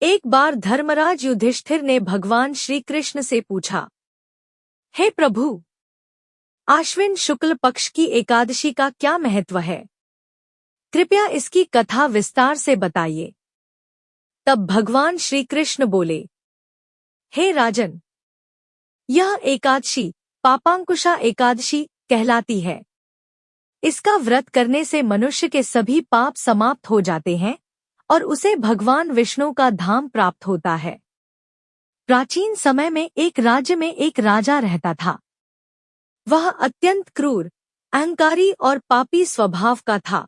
एक बार धर्मराज युधिष्ठिर ने भगवान श्री कृष्ण से पूछा, हे प्रभु, आश्विन शुक्ल पक्ष की एकादशी का क्या महत्व है? कृपया इसकी कथा विस्तार से बताइए। तब भगवान श्री कृष्ण बोले, हे राजन, यह एकादशी पापांकुशा एकादशी कहलाती है। इसका व्रत करने से मनुष्य के सभी पाप समाप्त हो जाते हैं और उसे भगवान विष्णु का धाम प्राप्त होता है। प्राचीन समय में एक राज्य में एक राजा रहता था। वह अत्यंत क्रूर, अहंकारी और पापी स्वभाव का था।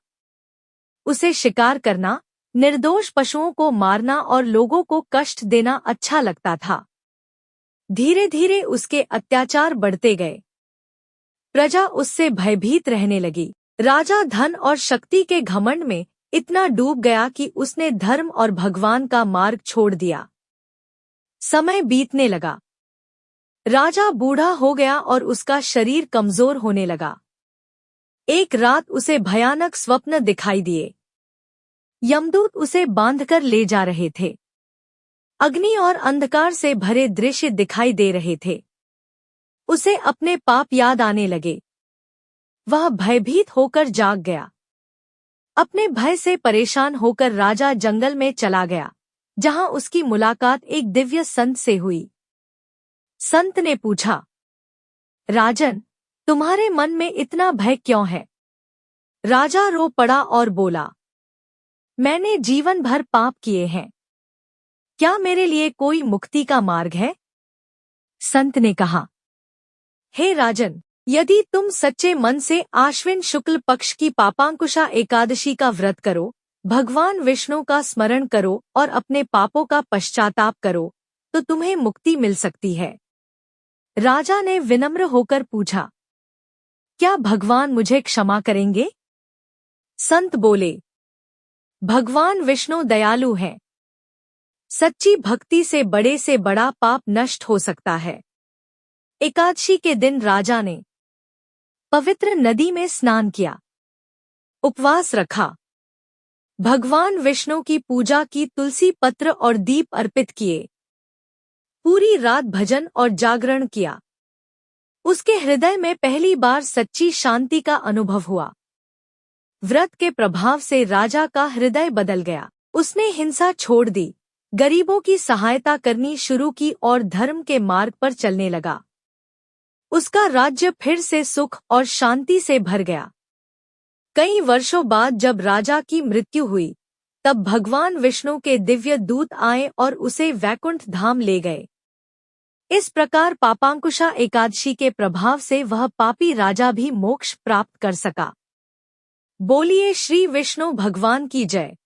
उसे शिकार करना, निर्दोष पशुओं को मारना और लोगों को कष्ट देना अच्छा लगता था। धीरे धीरे उसके अत्याचार बढ़ते गए। प्रजा उससे भयभीत रहने लगी। राजा धन और शक्ति के घमंड में इतना डूब गया कि उसने धर्म और भगवान का मार्ग छोड़ दिया। समय बीतने लगा। राजा बूढ़ा हो गया और उसका शरीर कमजोर होने लगा। एक रात उसे भयानक स्वप्न दिखाई दिए। यमदूत उसे बांधकर ले जा रहे थे। अग्नि और अंधकार से भरे दृश्य दिखाई दे रहे थे। उसे अपने पाप याद आने लगे। वह भयभीत होकर जाग गया। अपने भय से परेशान होकर राजा जंगल में चला गया, जहां उसकी मुलाकात एक दिव्य संत से हुई। संत ने पूछा, राजन, तुम्हारे मन में इतना भय क्यों है? राजा रो पड़ा और बोला, मैंने जीवन भर पाप किए हैं। क्या मेरे लिए कोई मुक्ति का मार्ग है? संत ने कहा, हे राजन, यदि तुम सच्चे मन से आश्विन शुक्ल पक्ष की पापांकुशा एकादशी का व्रत करो, भगवान विष्णु का स्मरण करो और अपने पापों का पश्चाताप करो, तो तुम्हें मुक्ति मिल सकती है। राजा ने विनम्र होकर पूछा, क्या भगवान मुझे क्षमा करेंगे? संत बोले, भगवान विष्णु दयालु हैं। सच्ची भक्ति से बड़ा पाप नष्ट हो सकता है। एकादशी के दिन राजा ने पवित्र नदी में स्नान किया, उपवास रखा, भगवान विष्णु की पूजा की, तुलसी पत्र और दीप अर्पित किए, पूरी रात भजन और जागरण किया। उसके हृदय में पहली बार सच्ची शांति का अनुभव हुआ। व्रत के प्रभाव से राजा का हृदय बदल गया। उसने हिंसा छोड़ दी, गरीबों की सहायता करनी शुरू की और धर्म के मार्ग पर चलने लगा। उसका राज्य फिर से सुख और शांति से भर गया। कई वर्षों बाद जब राजा की मृत्यु हुई, तब भगवान विष्णु के दिव्य दूत आए और उसे वैकुंठ धाम ले गए। इस प्रकार पापांकुशा एकादशी के प्रभाव से वह पापी राजा भी मोक्ष प्राप्त कर सका। बोलिए श्री विष्णु भगवान की जय।